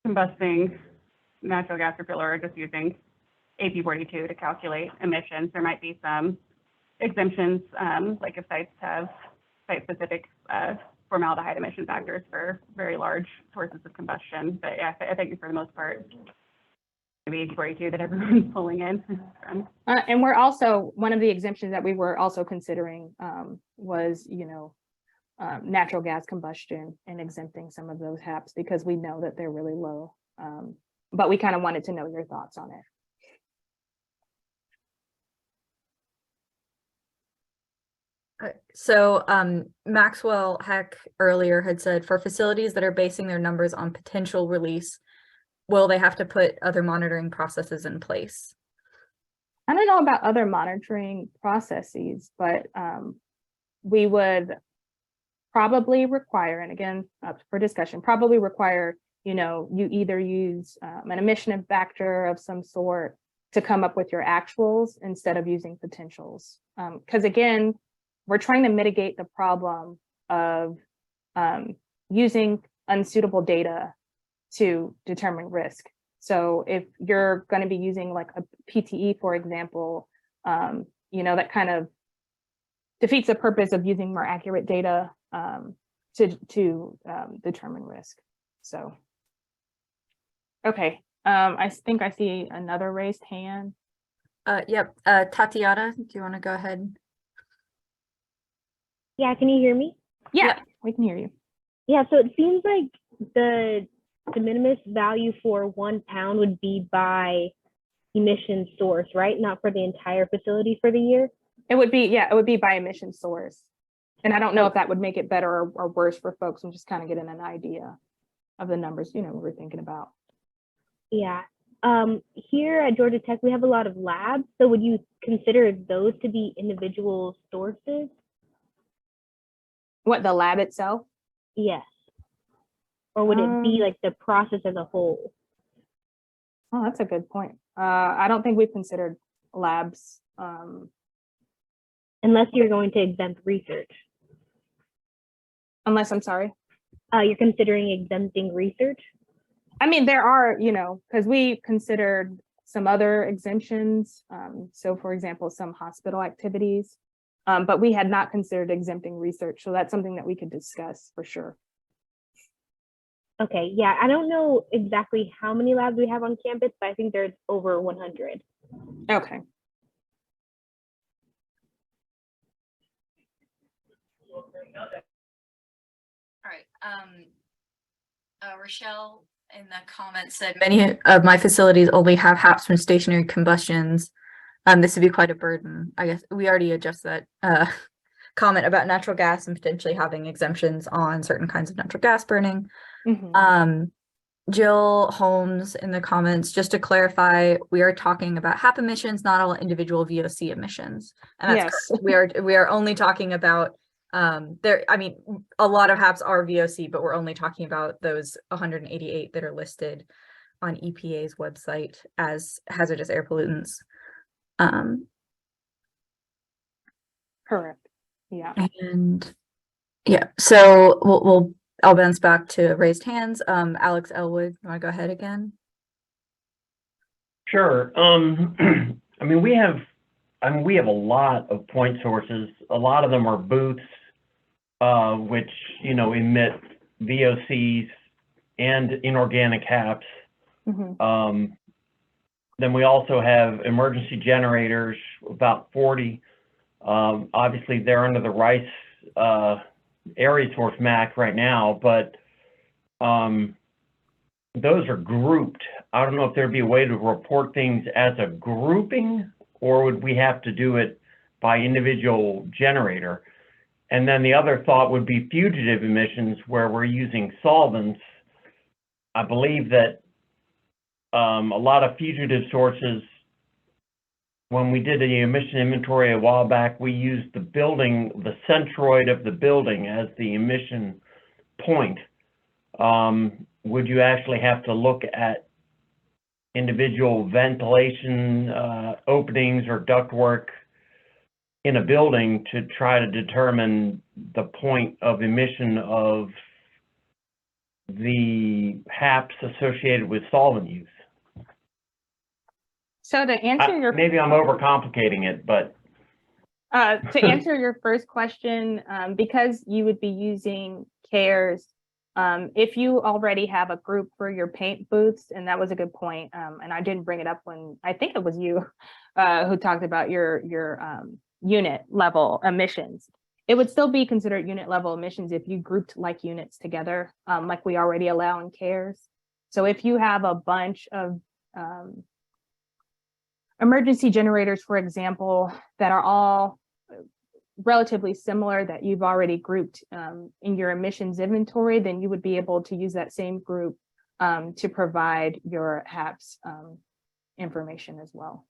[SPEAKER 6] combusting natural gas or fuel are just using AP 42 to calculate emissions. There might be some exemptions, like if sites have site-specific formaldehyde emission factors for very large sources of combustion. But yeah, I think for the most part, maybe AP 42 that everyone's pulling in.
[SPEAKER 1] And we're also, one of the exemptions that we were also considering was, you know, natural gas combustion and exempting some of those HAPs because we know that they're really low. But we kind of wanted to know your thoughts on it.
[SPEAKER 2] So Maxwell Heck earlier had said for facilities that are basing their numbers on potential release, will they have to put other monitoring processes in place?
[SPEAKER 1] I don't know about other monitoring processes, but we would probably require, and again, up for discussion, probably require, you know, you either use an emission factor of some sort to come up with your actuals instead of using potentials. Because again, we're trying to mitigate the problem of using unsuitable data to determine risk. So if you're going to be using like a PTE, for example, you know, that kind of defeats the purpose of using more accurate data to determine risk. So, okay, I think I see another raised hand.
[SPEAKER 2] Yep, Tatiana, do you want to go ahead?
[SPEAKER 7] Yeah, can you hear me?
[SPEAKER 1] Yeah, we can hear you.
[SPEAKER 7] Yeah, so it seems like the de minimis value for 1 pound would be by emission source, right? Not for the entire facility for the year?
[SPEAKER 1] It would be, yeah, it would be by emission source. And I don't know if that would make it better or worse for folks. I'm just kind of getting an idea of the numbers, we're thinking about.
[SPEAKER 7] Yeah. Here at Georgia Tech, we have a lot of labs. So would you consider those to be individual sources?
[SPEAKER 1] What, the lab itself?
[SPEAKER 7] Yes. Or would it be like the process as a whole?
[SPEAKER 1] Oh, that's a good point. I don't think we've considered labs.
[SPEAKER 7] Unless you're going to exempt research.
[SPEAKER 1] Unless, I'm sorry.
[SPEAKER 7] You're considering exempting research?
[SPEAKER 1] I mean, there are, because we considered some other exemptions. So for example, some hospital activities, but we had not considered exempting research. So that's something that we could discuss for sure.
[SPEAKER 7] Okay, yeah, I don't know exactly how many labs we have on campus, but I think there's over 100.
[SPEAKER 1] Okay.
[SPEAKER 2] All right. Rochelle in the comments said many of my facilities only have HAPs from stationary combustions. This would be quite a burden. I guess we already addressed that comment about natural gas and potentially having exemptions on certain kinds of natural gas burning.
[SPEAKER 1] Mm-hmm.
[SPEAKER 2] Jill Holmes in the comments, just to clarify, we are talking about HAP emissions, not all individual VOC emissions. And that's
[SPEAKER 1] Yes.
[SPEAKER 2] correct. We are only talking about I mean, a lot of HAPs are VOC, but we're only talking about those 188 that are listed on EPA's website as hazardous air pollutants.
[SPEAKER 1] Correct. Yeah.
[SPEAKER 2] And yeah, so I'll bounce back to raised hands. Alex Elwood, you want to go ahead again?
[SPEAKER 3] Sure. I mean, we have a lot of point sources. A lot of them are booths, which, emit VOCs and inorganic HAPs.
[SPEAKER 1] Mm-hmm.
[SPEAKER 3] Then we also have emergency generators, about 40. Obviously, they're under the Rice area source MAC right now, but those are grouped. I don't know if there'd be a way to report things as a grouping, or would we have to do it by individual generator? And then the other thought would be fugitive emissions, where we're using solvents. I believe that a lot of fugitive sources, when we did the emission inventory a while back, we used the building, the centroid of the building as the emission point. Would you actually have to look at individual ventilation openings or ductwork in a building to try to determine the point of emission of the HAPs associated with solvent use?
[SPEAKER 1] So to answer
[SPEAKER 3] maybe I'm overcomplicating it, but
[SPEAKER 1] to answer your first question, because you would be using CARES, if you already have a group for your paint booths, and that was a good point, and I didn't bring it up when I think it was you who talked about your unit level emissions. It would still be considered unit level emissions if you grouped like units together, like we already allow in CARES. So if you have a bunch of emergency generators, for example, that are all relatively similar that you've already grouped in your emissions inventory, then you would be able to use that same group to provide your HAPs information as well.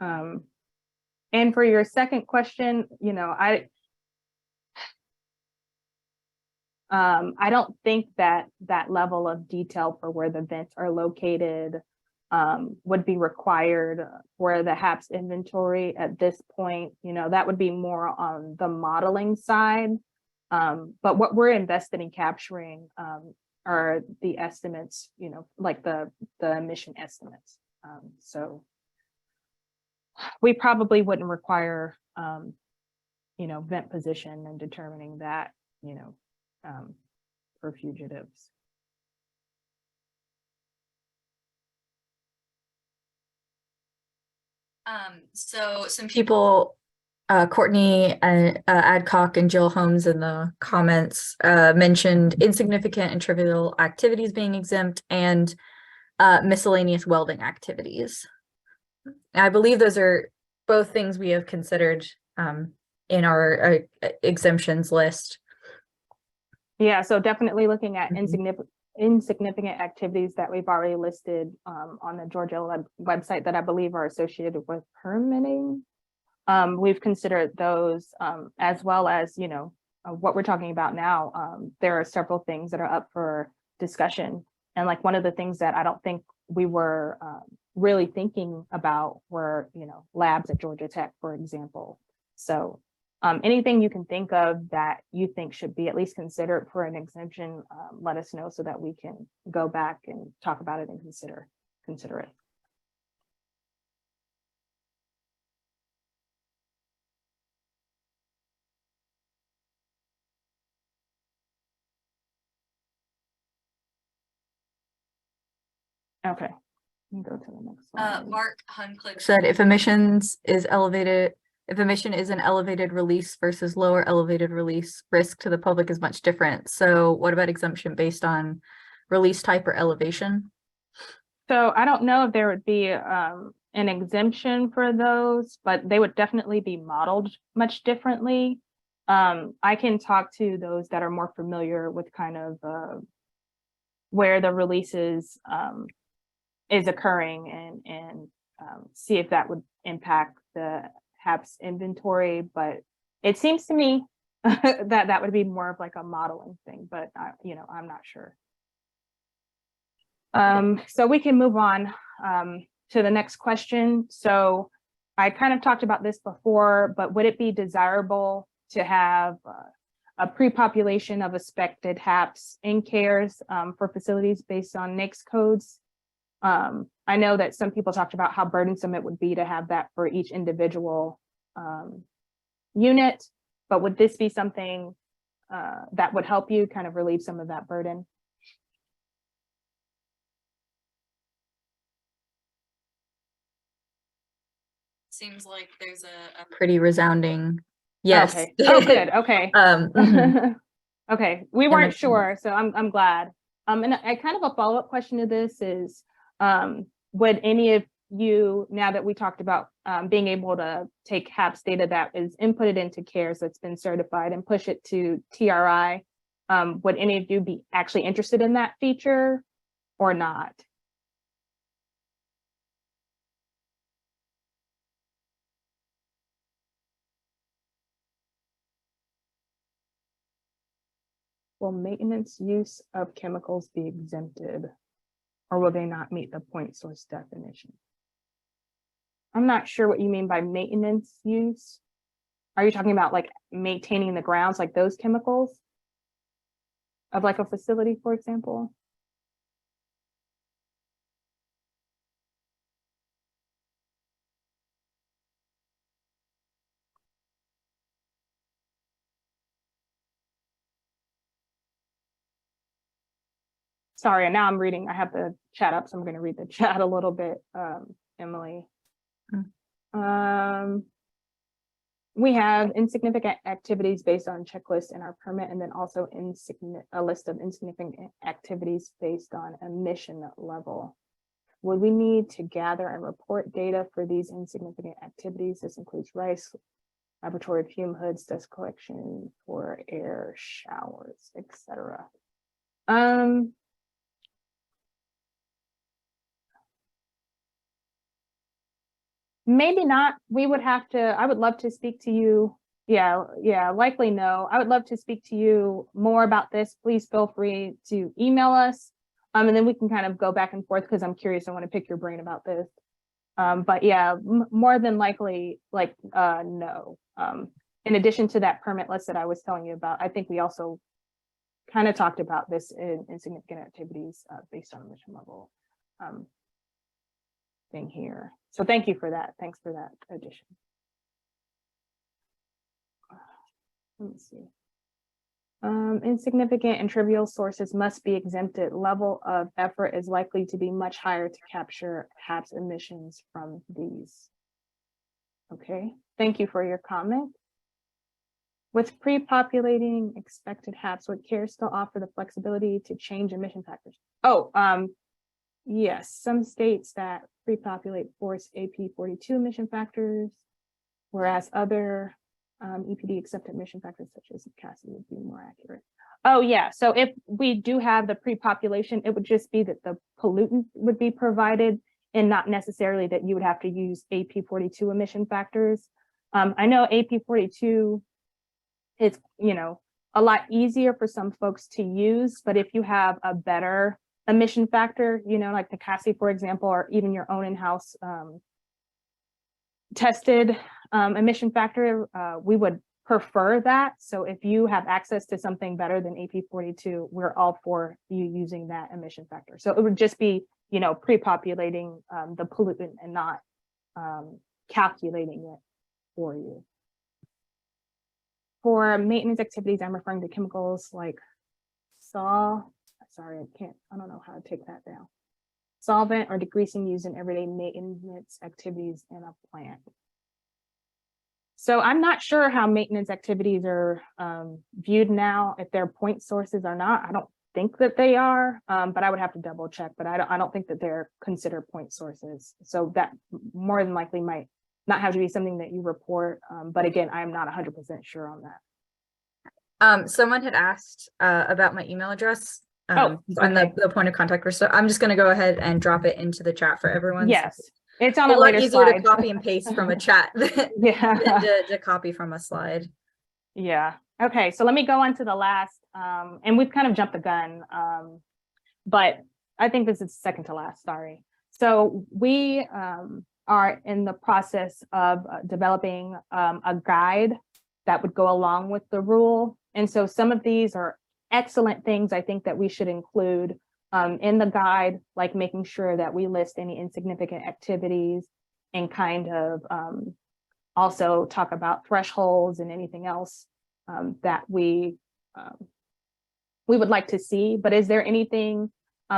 [SPEAKER 1] And for your second question, I don't think that level of detail for where the vents are located would be required for the HAPs inventory at this point. That would be more on the modeling side. But what we're invested in capturing are the estimates, like the emission estimates. So we probably wouldn't require, vent position and determining that, for fugitives.
[SPEAKER 2] So some people, Courtney Adcock and Jill Holmes in the comments mentioned insignificant and trivial activities being exempt and miscellaneous welding activities. I believe those are both things we have considered in our exemptions list.
[SPEAKER 1] Yeah, so definitely looking at
[SPEAKER 2] Mhm.
[SPEAKER 1] insignificant activities that we've already listed on the Georgia website that I believe are associated with permitting. We've considered those as well as, what we're talking about now. There are several things that are up for discussion. And like one of the things that I don't think we were really thinking about were, labs at Georgia Tech, for example. So anything you can think of that you think should be at least considered for an exemption, let us know so that we can go back and talk about it and consider it. Okay, go to the next slide.
[SPEAKER 2] Mark Hunclick said if emission is an elevated release versus lower elevated release, risk to the public is much different. So what about exemption based on release type or elevation?
[SPEAKER 1] So I don't know if there would be an exemption for those, but they would definitely be modeled much differently. I can talk to those that are more familiar with kind of where the releases is occurring and see if that would impact the HAPs inventory. But it seems to me that would be more of like a modeling thing, but I'm not sure. So we can move on to the next question. So I kind of talked about this before, but would it be desirable to have a pre-population of expected HAPs in CARES for facilities based on NAICS codes? I know that some people talked about how burdensome it would be to have that for each individual unit, but would this be something that would help you kind of relieve some of that burden?
[SPEAKER 2] Seems like there's a pretty resounding yes.
[SPEAKER 1] Okay. Oh, good. Okay.
[SPEAKER 2] Mhm.
[SPEAKER 1] Okay. We weren't sure, so I'm glad. And I kind of a follow-up question to this is, would any of you, now that we talked about being able to take HAPs data that is inputted into CARES that's been certified and push it to TRI, would any of you be actually interested in that feature or not? Will maintenance use of chemicals be exempted, or will they not meet the point source definition? I'm not sure what you mean by maintenance use. Are you talking about like maintaining the grounds, like those chemicals of like a facility, for example? Sorry, and now I'm reading, I have the chat up, so I'm going to read the chat a little bit, Emily. We have insignificant activities based on checklist in our permit, and then also a list of insignificant activities based on emission level. Would we need to gather and report data for these insignificant activities? This includes rice, laboratory fume hoods, dust collection for air showers, etc. Maybe not. We would have to, I would love to speak to you. Yeah, likely no. I would love to speak to you more about this. Please feel free to email us. And then we can kind of go back and forth because I'm curious. I want to pick your brain about this. But yeah, more than likely, like, no. In addition to that permit list that I was telling you about, I think we also kind of talked about this in insignificant activities based on emission level. thing here. So thank you for that. Thanks for that addition. Let me see. Insignificant and trivial sources must be exempted. Level of effort is likely to be much higher to capture HAPs emissions from these. Okay, thank you for your comment. With pre-populating expected HAPs, would CARE still offer the flexibility to change emission factors? Oh, yes, some states that pre-populate force AP 42 emission factors, whereas other EPD accepted emission factors such as CASI would be more accurate. Oh yeah, so if we do have the pre-population, it would just be that the pollutant would be provided and not necessarily that you would have to use AP 42 emission factors. I know AP 42 is, you know, a lot easier for some folks to use, but if you have a better emission factor, you know, like the CASI, for example, or even your own in-house tested emission factor, we would prefer that. So if you have access to something better than AP 42, we're all for you using that emission factor. So it would just be, you know, pre-populating the pollutant and not calculating it for you. For maintenance activities, I'm referring to chemicals like I don't know how to take that down. Solvent or degreasing used in everyday maintenance activities in a plant. So I'm not sure how maintenance activities are viewed now, if they're point sources or not. I don't think that they are, but I would have to double check, but I don't think that they're considered point sources. So that more than likely might not have to be something that you report. But again, I'm not 100% sure on that.
[SPEAKER 2] Someone had asked about my email address.
[SPEAKER 1] Oh,
[SPEAKER 2] on
[SPEAKER 1] okay.
[SPEAKER 2] the point of contact person. So I'm just going to go ahead and drop it into the chat for everyone.
[SPEAKER 1] Yes, it's on
[SPEAKER 2] a
[SPEAKER 1] a
[SPEAKER 2] lot
[SPEAKER 1] later
[SPEAKER 2] easier
[SPEAKER 1] slide.
[SPEAKER 2] to copy and paste from a chat than
[SPEAKER 1] Yeah.
[SPEAKER 2] to copy from a slide.
[SPEAKER 1] Yeah. Okay. So let me go on to the last, and we've kind of jumped the gun, but I think this is second to last. Sorry. So we are in the process of developing a guide that would go along with the rule. And so some of these are excellent things I think that we should include in the guide, like making sure that we list any insignificant activities and kind of also talk about thresholds and anything else that we would like to see. But is there anything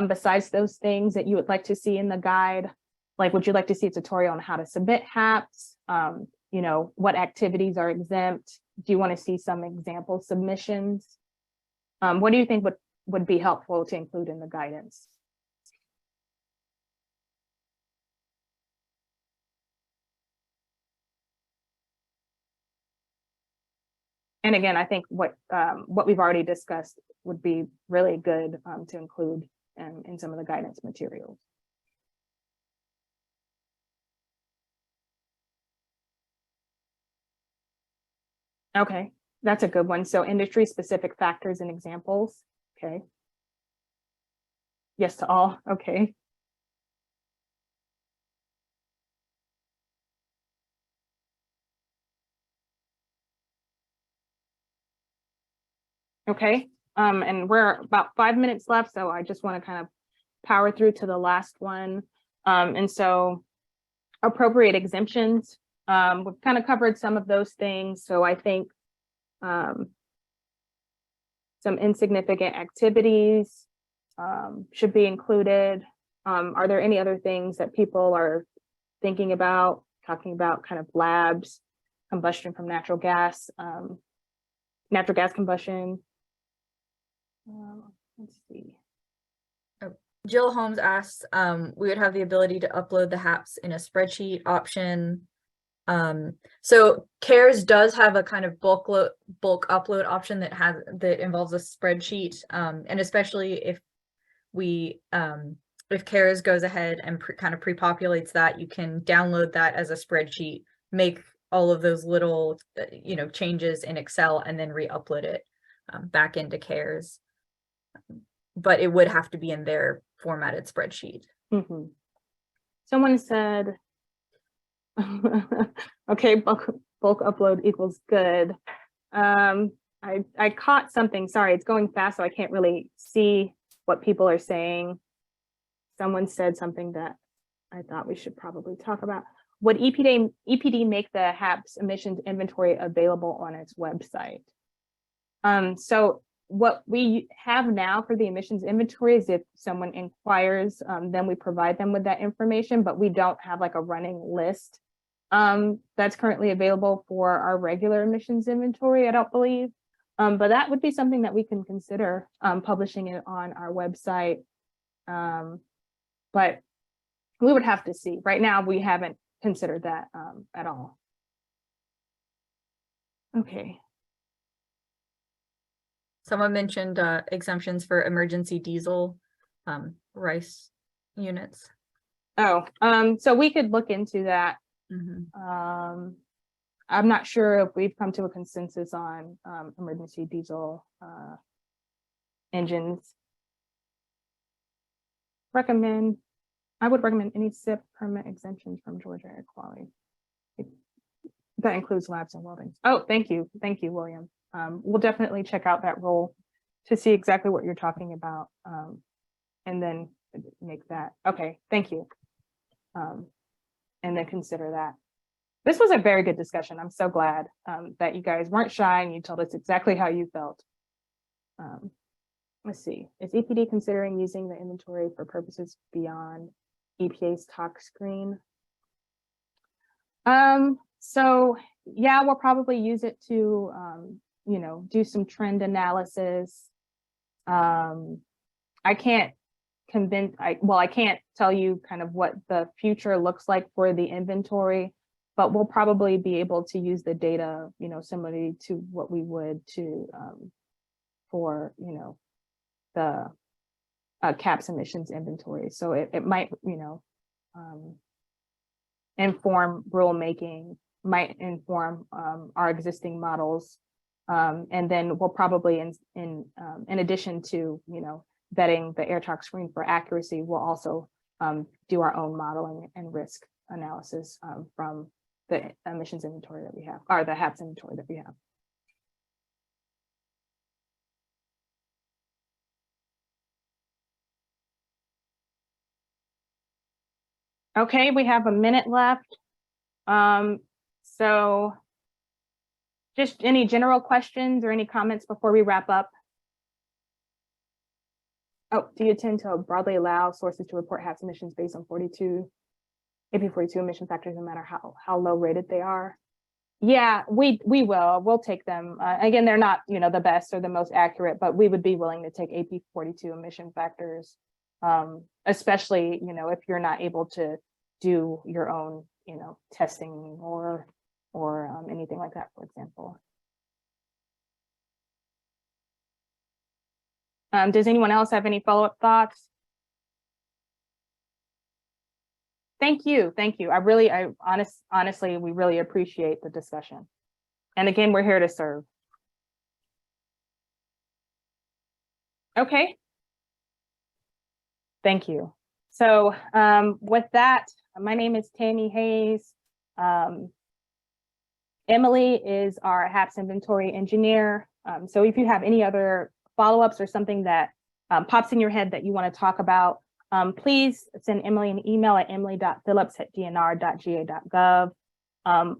[SPEAKER 1] besides those things that you would like to see in the guide? Like, would you like to see a tutorial on how to submit HAPs? You know, what activities are exempt? Do you want to see some example submissions? What do you think would be helpful to include in the guidance? And again, I think what we've already discussed would be really good to include in some of the guidance materials. Okay, that's a good one. So industry specific factors and examples. Okay. Yes to all. Okay. Okay. And we're about 5 minutes left, so I just want to kind of power through to the last one. And so appropriate exemptions. We've kind of covered some of those things. So I think some insignificant activities should be included. Are there any other things that people are thinking about, talking about kind of labs, combustion from natural gas combustion? Let's see.
[SPEAKER 2] Jill Holmes asks, we would have the ability to upload the HAPs in a spreadsheet option. So CARES does have a kind of bulk upload option that involves a spreadsheet, and especially if we if CARES goes ahead and kind of pre-populates that, you can download that as a spreadsheet, make all of those little changes in Excel, and then re-upload it back into CARES. But it would have to be in their formatted spreadsheet.
[SPEAKER 1] Mm-hmm. Someone said, okay, bulk upload equals good. I caught something, sorry, it's going fast, so I can't really see what people are saying. Someone said something that I thought we should probably talk about. Would EPD make the HAPs emissions inventory available on its website? So what we have now for the emissions inventory is if someone inquires, then we provide them with that information, but we don't have like a running list that's currently available for our regular emissions inventory, I don't believe. But that would be something that we can consider publishing it on our website. But we would have to see. Right now, we haven't considered that at all. Okay.
[SPEAKER 2] Someone mentioned exemptions for emergency diesel rice units.
[SPEAKER 1] Oh, so we could look into that.
[SPEAKER 2] Mhm.
[SPEAKER 1] I'm not sure if we've come to a consensus on emergency diesel engines. I would recommend any SIP permit exemptions from Georgia Air Quality. That includes labs and welding. Oh, thank you, William. We'll definitely check out that role to see exactly what you're talking about, and then make that. Okay, thank you. And then consider that. This was a very good discussion. I'm so glad that you guys weren't shy and you told us exactly how you felt. Let's see, is EPD considering using the inventory for purposes beyond EPA's talk screen? So yeah, we'll probably use it to, you know, do some trend analysis. I can't I can't tell you kind of what the future looks like for the inventory, but we'll probably be able to use the data, you know, similarly to what we would to for, you know, the CAPS emissions inventory. So it might, you know, inform rulemaking, might inform our existing models. And then we'll probably, in addition to, you know, vetting the air talk screen for accuracy, we'll also do our own modeling and risk analysis from the emissions inventory that we have, or the HAPs inventory that we have. Okay, we have a minute left. So just any general questions or any comments before we wrap up? Oh, do you intend to broadly allow sources to report HAPs emissions based on AP 42 emission factors, no matter how low rated they are? Yeah, we will. We'll take them. Again, they're not, you know, the best or the most accurate, but we would be willing to take AP 42 emission factors, especially, you know, if you're not able to do your own, you know, testing or anything like that, for example. Does anyone else have any follow-up thoughts? Thank you. Honestly, we really appreciate the discussion. And again, we're here to serve. Okay. Thank you. So with that, my name is Tammy Hayes. Emily is our HAPs inventory engineer. So if you have any other follow-ups or something that pops in your head that you want to talk about, please send Emily an email at emily.phillips@dnr.ga.gov.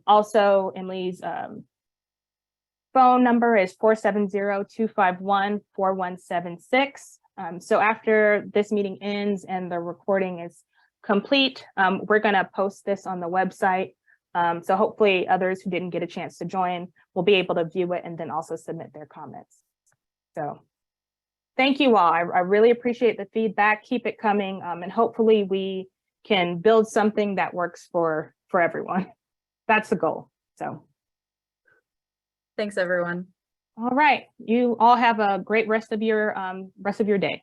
[SPEAKER 1] Also, Emily's phone number is 470-251-4176. So after this meeting ends and the recording is complete, we're going to post this on the website. So hopefully others who didn't get a chance to join will be able to view it and then also submit their comments. So thank you all. I really appreciate the feedback. Keep it coming. And hopefully we can build something that works for everyone. That's the goal. So
[SPEAKER 2] Thanks, everyone.
[SPEAKER 1] all right. You all have a great rest of your day.